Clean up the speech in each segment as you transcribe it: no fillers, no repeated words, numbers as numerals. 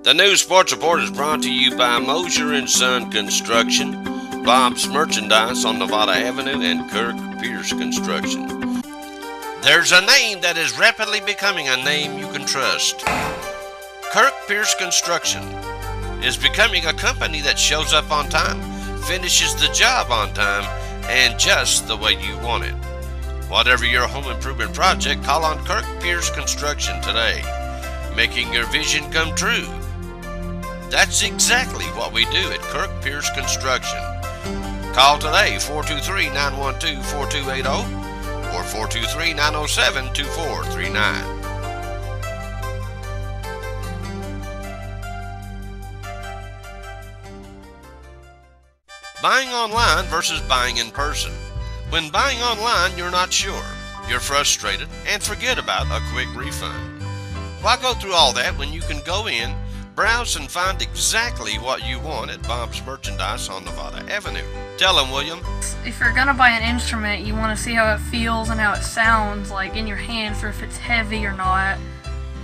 The News Sports Report is brought to you by Mosier & Son Construction, Bob's Merchandise on Nevada Avenue, and Kirk Pierce Construction. There's a name that is rapidly becoming a name you can trust. Kirk Pierce Construction is becoming a company that shows up on time, finishes the job on time, and just the way you want it. Whatever your home improvement project, call on Kirk Pierce Construction today, making your vision come true. That's exactly what we do at Kirk Pierce Construction. Call today, 423-912-4280 or 423-907-2439. Buying online versus buying in person. When buying online, you're not sure, you're frustrated, and forget about a quick refund. Why go through all that when you can go in, browse, and find exactly what you want at Bob's Merchandise on Nevada Avenue? Tell them, William. If you're going to buy an instrument, you want to see how it feels and how it sounds like in your hands, or if it's heavy or not,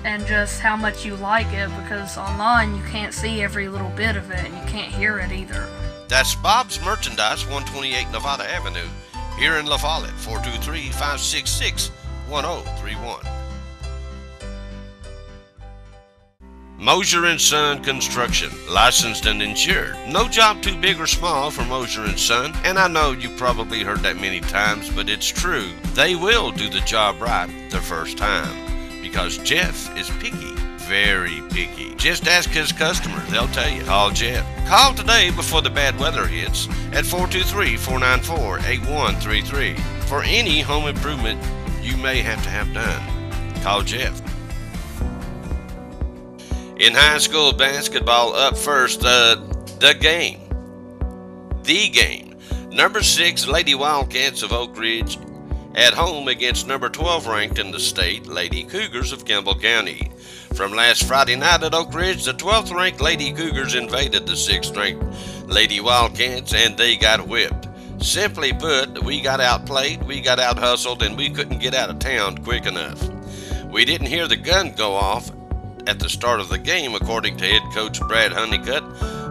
and just how much you like it, because online you can't see every little bit of it and you can't hear it either. That's Bob's Merchandise, 128 Nevada Avenue, here in Lafollette, 423-566-1031. Mosier & Son Construction, licensed and insured. No job too big or small for Mosier & Son, and I know you probably heard that many times, but it's true. They will do the job right the first time, because Jeff is picky, very picky. Just ask his customer, they'll tell you. Call Jeff. Call today before the bad weather hits at 423-494-8133 for any home improvement you may have to have done. Call Jeff. In high school basketball, up first, the game. Number 6 Lady Wildcats of Oak Ridge at home against number 12 ranked in the state, Lady Cougars of Campbell County. From last Friday night at Oak Ridge, the 12th ranked Lady Cougars invaded the 6th ranked Lady Wildcats, and they got whipped. Simply put, we got outplayed, we got out-hustled, and we couldn't get out of town quick enough. We didn't hear the gun go off at the start of the game, according to head coach Brad Honeycutt.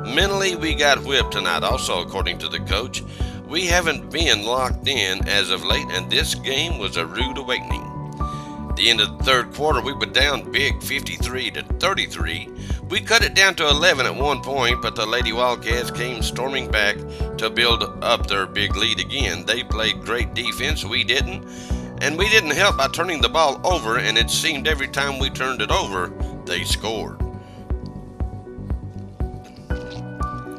Mentally, we got whipped tonight. Also, according to the coach, we haven't been locked in as of late, and this game was a rude awakening. At the end of the third quarter, we were down big, 53-33. We cut it down to 11 at one point, but the Lady Wildcats came storming back to build up their big lead again. They played great defense, we didn't, and we didn't help by turning the ball over, and it seemed every time we turned it over, they scored.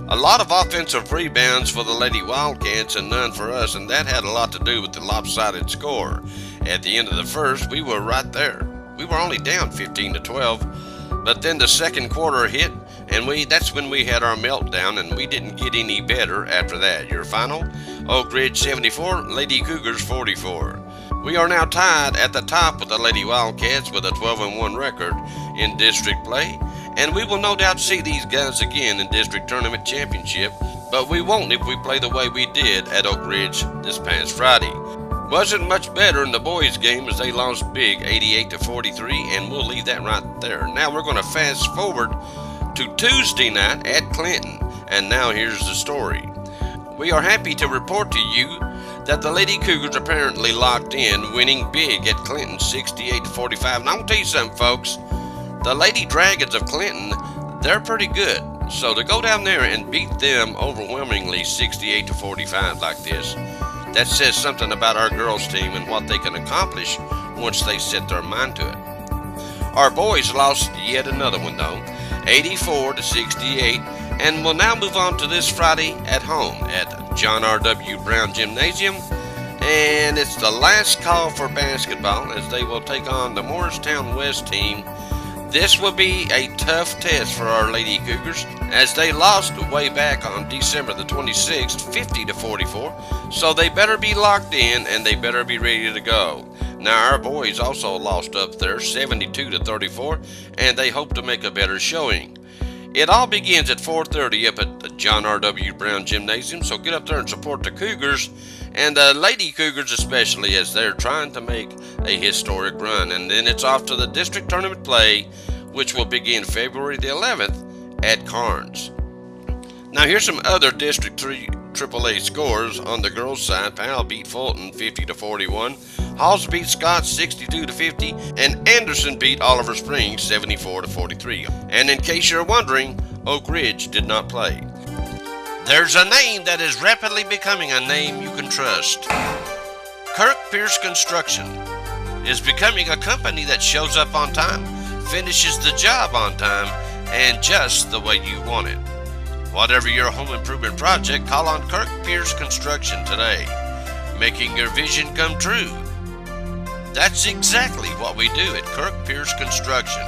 A lot of offensive rebounds for the Lady Wildcats and none for us, and that had a lot to do with the lopsided score. At the end of the first, we were right there. We were only down 15-12, but then the second quarter hit, and that's when we had our meltdown, and we didn't get any better after that. Your final, Oak Ridge 74, Lady Cougars 44. We are now tied at the top with the Lady Wildcats with a 12-1 record in district play, and we will no doubt see these guys again in district tournament championship, but we won't if we play the way we did at Oak Ridge this past Friday. Wasn't much better in the boys' game as they lost big, 88-43, and we'll leave that right there. Now we're going to fast forward to Tuesday night at Clinton, and now here's the story. We are happy to report to you that the Lady Cougars apparently locked in, winning big at Clinton 68-45. And I'm going to tell you something, folks. The Lady Dragons of Clinton, they're pretty good. So to go down there and beat them overwhelmingly 68-45 like this, that says something about our girls team and what they can accomplish once they set their mind to it. Our boys lost yet another one though, 84-68, and we'll now move on to this Friday at home at John R.W. Brown Gymnasium, and it's the last call for basketball as they will take on the Morristown West team. This will be a tough test for our Lady Cougars as they lost way back on December the 26th, 50-44, so they better be locked in and they better be ready to go. Now our boys also lost up there 72-34, and they hope to make a better showing. It all begins at 4:30 up at the John R.W. Brown Gymnasium, so get up there and support the Cougars, and the Lady Cougars especially, as they're trying to make a historic run. And then it's off to the district tournament play which will begin February the 11th at Carnes. Now here's some other District 3 AAA scores. On the girls' side, Powell beat Fulton 50-41, Halls beat Scott 62-50, and Anderson beat Oliver Springs 74-43. And in case you're wondering, Oak Ridge did not play. There's a name that is rapidly becoming a name you can trust. Kirk Pierce Construction is becoming a company that shows up on time, finishes the job on time, and just the way you want it. Whatever your home improvement project, call on Kirk Pierce Construction today, making your vision come true. That's exactly what we do at Kirk Pierce Construction.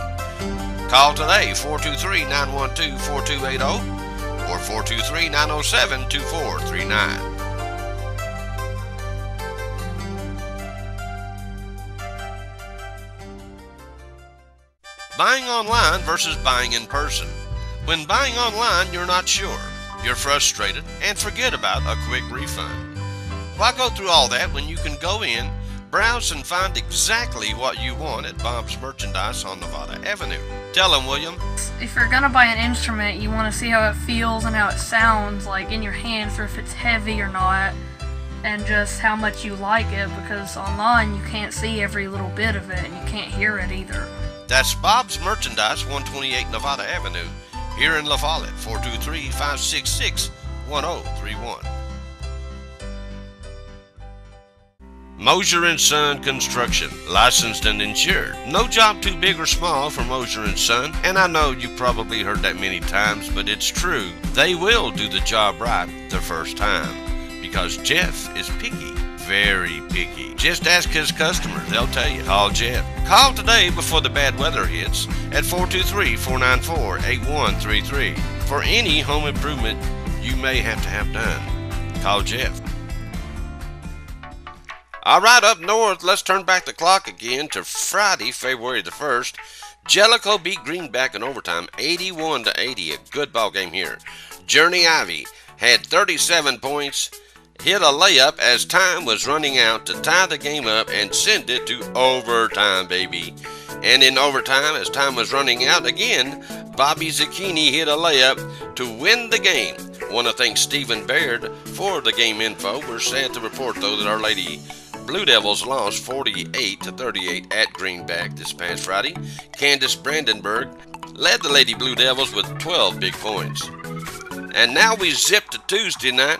Call today, 423-912-4280 or 423-907-2439. Buying online versus buying in person. When buying online, you're not sure, you're frustrated, and forget about a quick refund. Why go through all that when you can go in, browse, and find exactly what you want at Bob's Merchandise on Nevada Avenue? Tell them, William. If you're gonna buy an instrument, you want to see how it feels and how it sounds like in your hands, or if it's heavy or not, and just how much you like it, because online you can't see every little bit of it and you can't hear it either. That's Bob's Merchandise, 128 Nevada Avenue, here in Lafollette, 423-566-1031. Mosier & Son Construction, licensed and insured. No job too big or small for Mosier & Son, and I know you've probably heard that many times, but it's true. They will do the job right the first time, because Jeff is picky, very picky. Just ask his customers, they'll tell you. Call Jeff. Call today before the bad weather hits at 423-494-8133 for any home improvement you may have to have done. Call Jeff. All right, up north, let's turn back the clock again to Friday, February the 1st. Jellicoe beat Greenback in overtime, 81-80, a good ball game here. Journey Ivy had 37 points, hit a layup as time was running out to tie the game up and send it to overtime, baby. And in overtime, as time was running out again, Bobby Zucchini hit a layup to win the game. Want to thank Stephen Baird for the game info. We're sad to report, though, that Our Lady Blue Devils lost 48-38 at Greenback this past Friday. Candace Brandenburg led the Lady Blue Devils with 12 big points. And now we zip to Tuesday night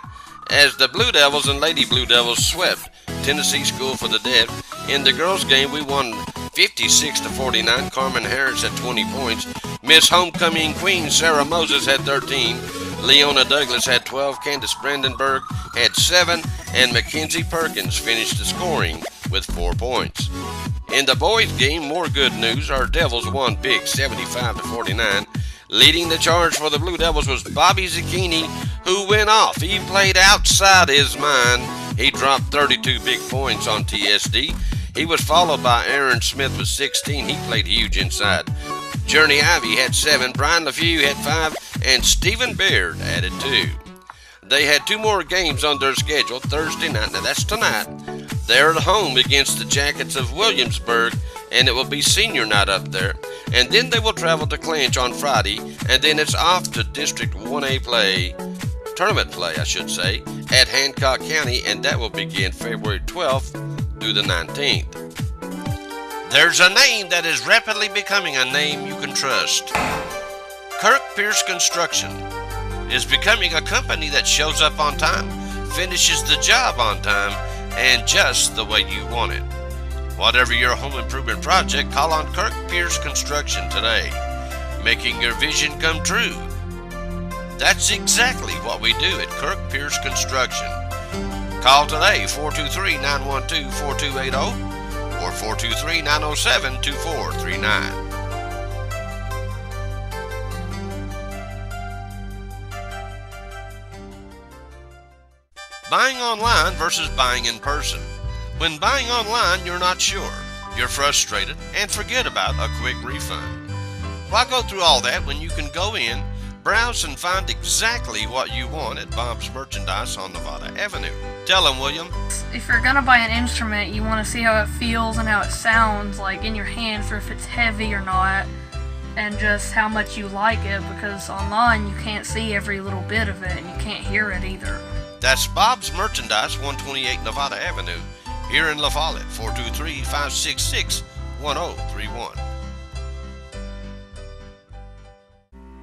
as the Blue Devils and Lady Blue Devils swept Tennessee School for the Deaf. In the girls' game, we won 56-49. Carmen Harris had 20 points. Miss Homecoming Queen Sarah Moses had 13. Leona Douglas had 12. Candace Brandenburg had 7. And Mackenzie Perkins finished the scoring with 4 points. In the boys' game, more good news. Our Devils won big, 75-49. Leading the charge for the Blue Devils was Bobby Zucchini, who went off. He played outside his mind. He dropped 32 big points on TSD. He was followed by Aaron Smith with 16. He played huge inside. Journey Ivy had 7. Brian LaFew had 5. And Stephen Baird added 2. They had 2 more games on their schedule Thursday night. Now that's tonight. They're at home against the Jackets of Williamsburg, and it will be senior night up there. And then they will travel to Clinch on Friday, and then it's off to District 1A play, tournament play, I should say, at Hancock County, and that will begin February 12th through the 19th. There's a name that is rapidly becoming a name you can trust. Kirk Pierce Construction is becoming a company that shows up on time, finishes the job on time, and just the way you want it. Whatever your home improvement project, call on Kirk Pierce Construction today, making your vision come true. That's exactly what we do at Kirk Pierce Construction. Call today, 423-912-4280 or 423-907-2439. Buying online versus buying in person. When buying online, you're not sure, you're frustrated, and forget about a quick refund. Why go through all that when you can go in, browse, and find exactly what you want at Bob's Merchandise on Nevada Avenue? Tell them, William. If you're gonna buy an instrument, you want to see how it feels and how it sounds like in your hands, or if it's heavy or not, and just how much you like it, because online you can't see every little bit of it and you can't hear it either. That's Bob's Merchandise, 128 Nevada Avenue, here in Lafollette, 423-566-1031.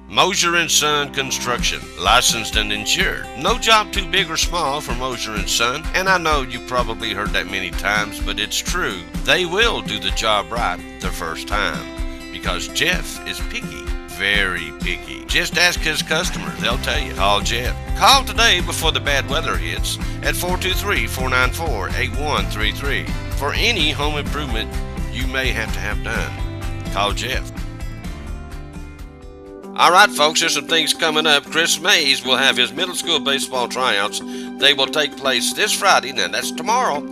Mosier & Son Construction, licensed and insured. No job too big or small for Mosier & Son, and I know you probably heard that many times, but it's true. They will do the job right the first time, because Jeff is picky, very picky. Just ask his customer, they'll tell you. Call Jeff. Call today before the bad weather hits at 423-494-8133 for any home improvement you may have to have done. Call Jeff. All right, folks, there's some things coming up. Chris Mays will have his middle school baseball tryouts. They will take place this Friday, and that's tomorrow,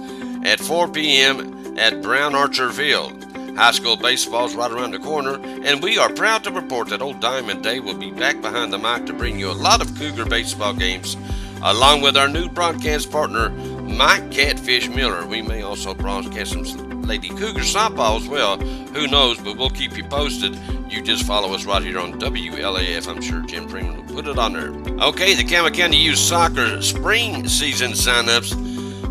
at 4 p.m. at Brown Archer Field. High school baseball is right around the corner, and we are proud to report that Old Diamond Day will be back behind the mic to bring you a lot of Cougar baseball games, along with our new broadcast partner, Mike Catfish Miller. We may also broadcast some Lady Cougar softball as well. Who knows, but we'll keep you posted. You just follow us right here on WLAF. I'm sure Jim Freeman will put it on there. Okay, the Campbell County Youth Soccer spring season signups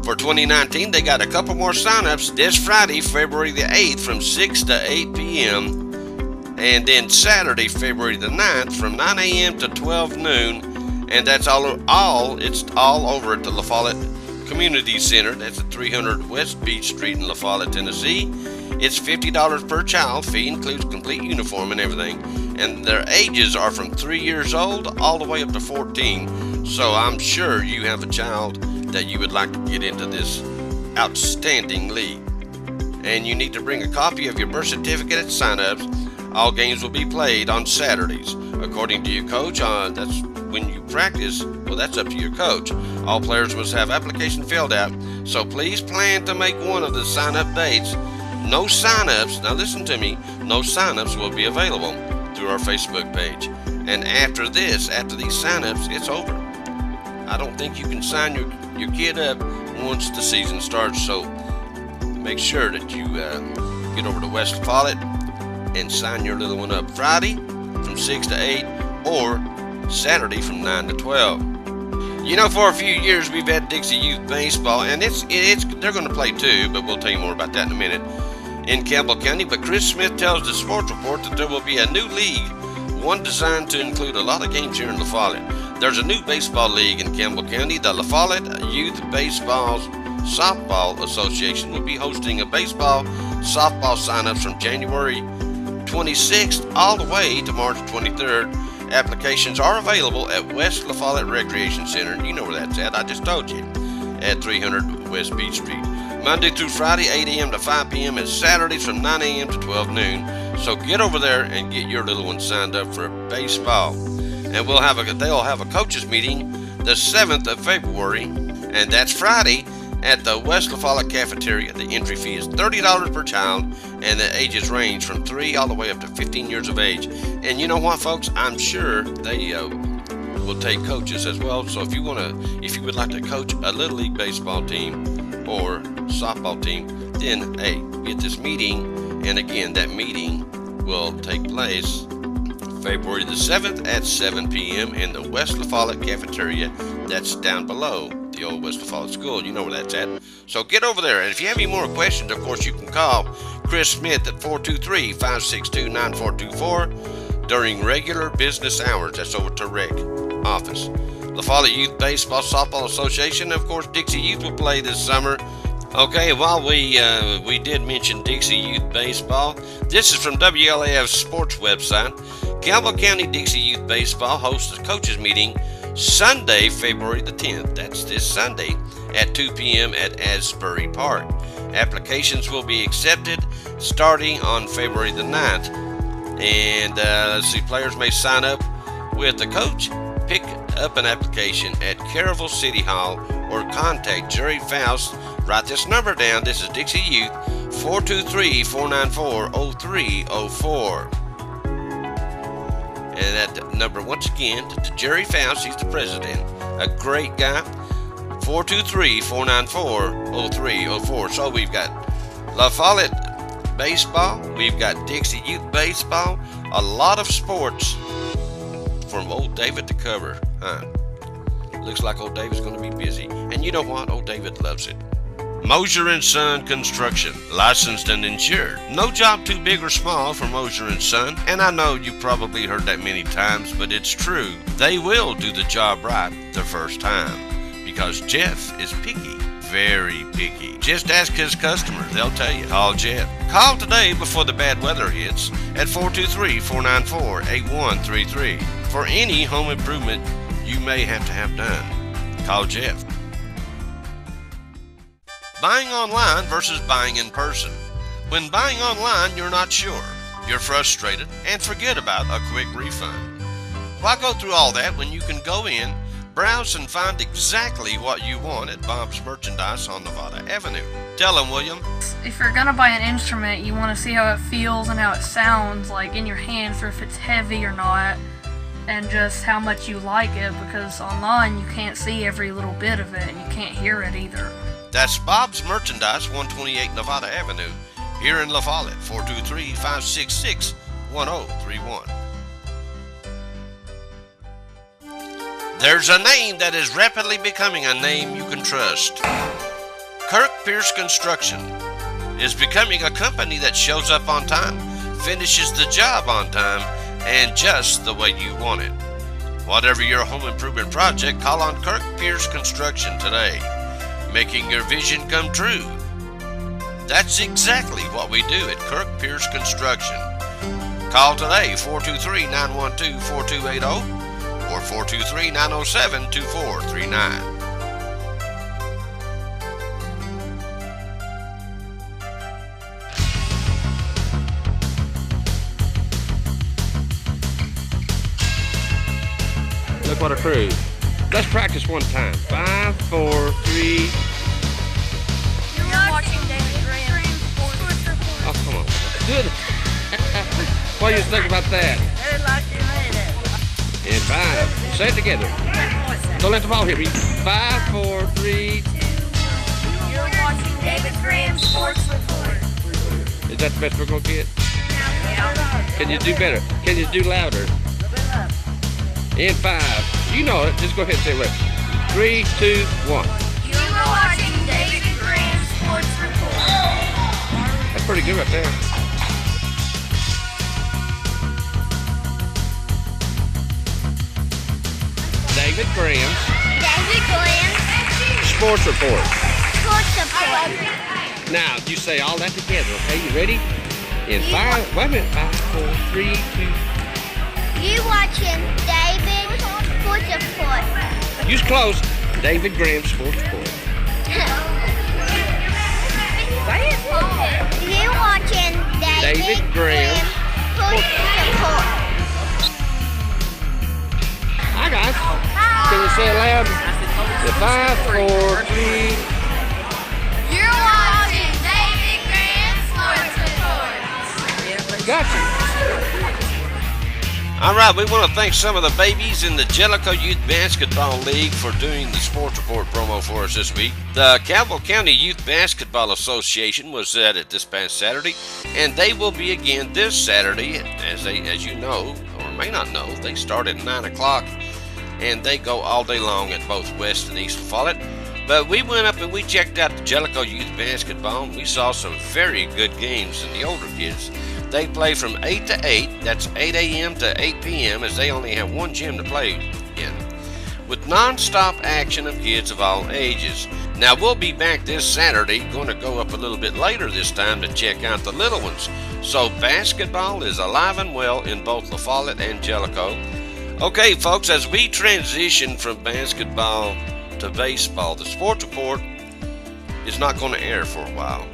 for 2019. They got a couple more signups this Friday, February the 8th from 6 to 8 p.m. And then Saturday, February the 9th from 9 a.m. to 12 noon. And that's all over at the Lafollette Community Center. That's at 300 West Beach Street in Lafollette, Tennessee. It's $50 per child. Fee includes complete uniform and everything. And their ages are from 3 years old all the way up to 14. So I'm sure you have a child that you would like to get into this outstanding league. And you need to bring a copy of your birth certificate at sign-ups. All games will be played on Saturdays. According to your coach, that's when you practice, well, that's up to your coach. All players must have application filled out, so please plan to make one of the sign-up dates. No sign-ups, now listen to me, no sign-ups will be available through our Facebook page. And after these sign-ups, it's over. I don't think you can sign your kid up once the season starts, so make sure that you get over to West Lafollette and sign your little one up Friday from 6 to 8 or Saturday from 9 to 12. You know, for a few years we've had Dixie Youth Baseball, and they're going to play too, but we'll tell you more about that in a minute, in Campbell County. But Chris Smith tells the Sports Report that there will be a new league, one designed to include a lot of games here in Lafollette. There's a new baseball league in Campbell County. The Lafollette Youth Baseball Softball Association will be hosting a baseball softball signups from January 26th all the way to March 23rd. Applications are available at West Lafollette Recreation Center. You know where that's at. I just told you. At 300 West Beach Street. Monday through Friday, 8 a.m. to 5 p.m. and Saturdays from 9 a.m. to 12 noon. So get over there and get your little one signed up for baseball. And they'll have a coaches meeting the 7th of February, and that's Friday at the West Lafollette Cafeteria. The entry fee is $30 per child, and the ages range from 3 all the way up to 15 years of age. And you know what, folks? I'm sure they will take coaches as well. So if you would like to coach a little league baseball team or softball team, then hey, get this meeting. And again, that meeting will take place February the 7th at 7 p.m. in the West Lafollette Cafeteria. That's down below the old West Lafollette School. You know where that's at. So get over there. And if you have any more questions, of course, you can call Chris Smith at 423-562-9424 during regular business hours. That's over to Rec office. Lafollette Youth Baseball Softball Association. Of course, Dixie Youth will play this summer. Okay, while we did mention Dixie Youth Baseball, this is from WLAF's sports website. Campbell County Dixie Youth Baseball hosts a coaches meeting Sunday, February the 10th. That's this Sunday at 2 p.m. at Asbury Park. Applications will be accepted starting on February the 9th. And let's see, players may sign up with the coach, pick up an application at Caryville City Hall, or contact Jerry Faust. Write this number down. This is Dixie Youth, 423-494-0304. And that number, once again, to Jerry Faust, he's the president, a great guy, 423-494-0304. So we've got Lafollette Baseball, we've got Dixie Youth Baseball, A lot of sports from old David to cover, huh? Looks like old David's going to be busy. And you know what? Old David loves it. Mosier & Son Construction, licensed and insured. No job too big or small for Mosier & Son. And I know you've probably heard that many times, but it's true. They will do the job right the first time. Because Jeff is picky. Very picky. Just ask his customer. They'll tell you. Call Jeff. Call today before the bad weather hits at 423-494-8133 for any home improvement you may have to have done. Call Jeff. Buying online versus buying in person. When buying online, you're not sure. You're frustrated and forget about a quick refund. Why go through all that when you can go in, browse and find exactly what you want at Bob's Merchandise on Nevada Avenue? Tell them, William. If you're gonna buy an instrument, you want to see how it feels and how it sounds like in your hands, or if it's heavy or not, and just how much you like it, because online you can't see every little bit of it and you can't hear it either. That's Bob's Merchandise, 128 Nevada Avenue, here in Lafollette, 423-566-1031. There's a name that is rapidly becoming a name you can trust. Kirk Pierce Construction is becoming a company that shows up on time, finishes the job on time, and just the way you want it. Whatever your home improvement project, call on Kirk Pierce Construction today, making your vision come true. That's exactly what we do at Kirk Pierce Construction. Call today, 423-912-4280 or 423-907-2439. Look what a crew. Let's practice one time. 5, 4, 3. You're watching David Graham's Sports Report. Oh, come on. Good. What do you think about that? They're like you made it. And 5. Say it together. Don't let the ball hit me. 5, 4, 3. You're watching David Graham's Sports Report. Is that the best we're going to get? Yeah. Can you do better? Can you do louder? And 5. You know it. Just go ahead and say it. 3, 2, 1. You're watching David Graham's Sports Report. That's pretty good right there. David Graham's Sports Report. Now, you say all that together, okay? You ready? In 5, wait a minute. 5, 4, 3, 2. You watching David Sports Report. Use close. David Graham's Sports Report. You watching David Graham's Sports Report. Hi, guys. Can you say it loud? The 5, 4, 3. You're watching David Graham's Sports Report. Gotcha. All right, we want to thank some of the babies in the Jellicoe Youth Basketball League for doing the Sports Report promo for us this week. The Calvo County Youth Basketball Association was at it this past Saturday, and they will be again this Saturday. As you know, or may not know, they start at 9 o'clock, and they go all day long at both West and East Follett. But we went up and we checked out the Jellicoe Youth Basketball, and we saw some very good games in the older kids. They play from 8 to 8, that's 8 a.m. to 8 p.m., as they only have one gym to play in, with non-stop action of kids of all ages. Now, we'll be back this Saturday, going to go up a little bit later this time to check out the little ones. So, basketball is alive and well in both Lafollette and Jellicoe. Okay, folks, as we transition from basketball to baseball, the Sports Report is not going to air for a while.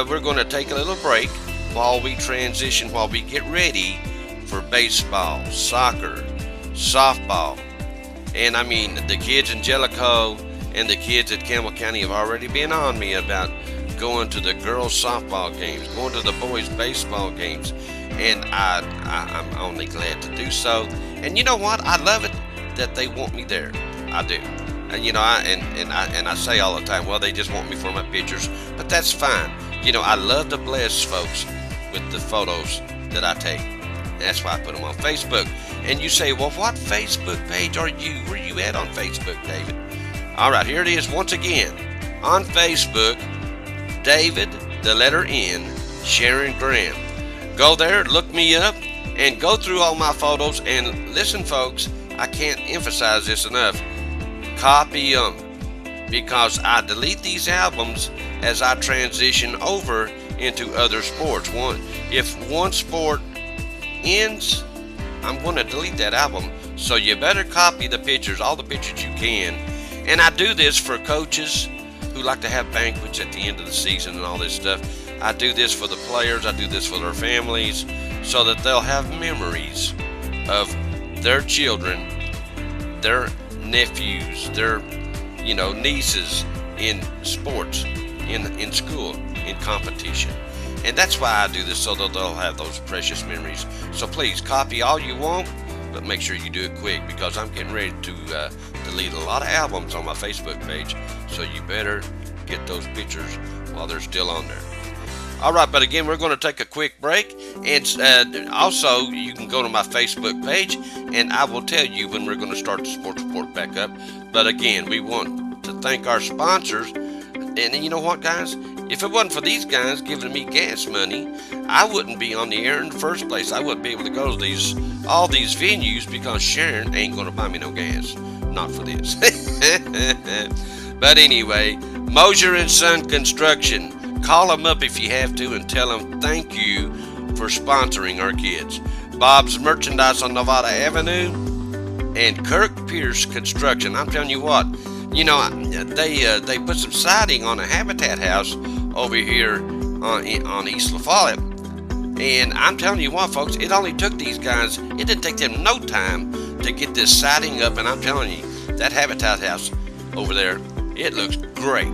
We're going to take a little break while we transition, while we get ready for baseball, soccer, softball. And I mean, the kids in Jellicoe and the kids at Campbell County have already been on me about going to the girls softball games, going to the boys baseball games, and I'm only glad to do so. And you know what? I love it that they want me there. I do. And you know, I say all the time, well, they just want me for my pictures, but that's fine. You know, I love to bless folks with the photos that I take. That's why I put them on Facebook. And you say, well, what Facebook page are you? Where you at on Facebook, David? All right, here it is once again. On Facebook, David, the letter N, Sharon Graham. Go there, look me up, and go through all my photos. And listen, folks, I can't emphasize this enough. Copy them, because I delete these albums as I transition over into other sports. If one sport ends, I'm going to delete that album. So you better copy the pictures, all the pictures you can. And I do this for coaches who like to have banquets at the end of the season and all this stuff. I do this for the players. I do this for their families, so that they'll have memories of their children, their nephews, their nieces in sports, in school, in competition. And that's why I do this, so that they'll have those precious memories. So please copy all you want, but make sure you do it quick, because I'm getting ready to delete a lot of albums on my Facebook page. So you better get those pictures while they're still on there. All right, but again, we're going to take a quick break, and also you can go to my Facebook page, and I will tell you when we're going to start the sports report back up. But again, we want to thank our sponsors, and you know what, guys? If it wasn't for these guys giving me gas money, I wouldn't be on the air in the first place. I wouldn't be able to go to all these venues, because Sharon ain't going to buy me no gas. Not for this. But anyway, Mosier & Son Construction. Call them up if you have to and tell them thank you for sponsoring our kids. Bob's Merchandise on Nevada Avenue and Kirk Pierce Construction. I'm telling you what, they put some siding on a Habitat house over here on East Lafollette. And I'm telling you what, folks, it only took these guys, it didn't take them no time to get this siding up. And I'm telling you, that Habitat house over there, it looks great.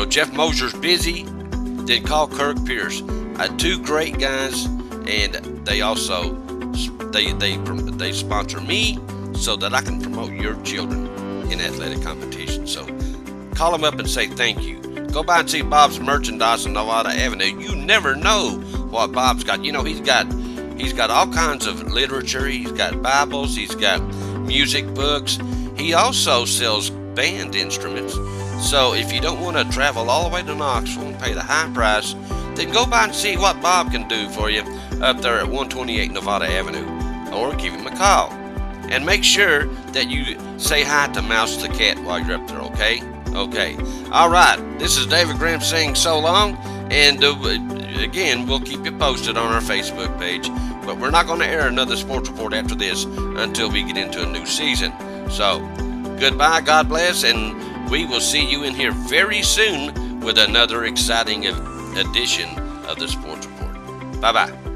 Jeff Mosier's busy, then call Kirk Pierce. Two great guys, and they also they sponsor me so that I can promote your children in athletic competition. So call them up and say thank you. Go by and see Bob's Merchandise on Nevada Avenue. You never know what Bob's got. He's got all kinds of literature. He's got Bibles. He's got music books. He also sells band instruments. So if you don't want to travel all the way to Knoxville and pay the high price, then go by and see what Bob can do for you up there at 128 Nevada Avenue, or give him a call. And make sure that you say hi to Mouse the cat while you're up there, okay? Okay. All right. This is David Graham saying so long, and again, we'll keep you posted on our Facebook page. But we're not going to air another sports report after this until we get into a new season. So, goodbye, God bless, and we will see you in here very soon with another exciting edition of the Sports Report. Bye-bye.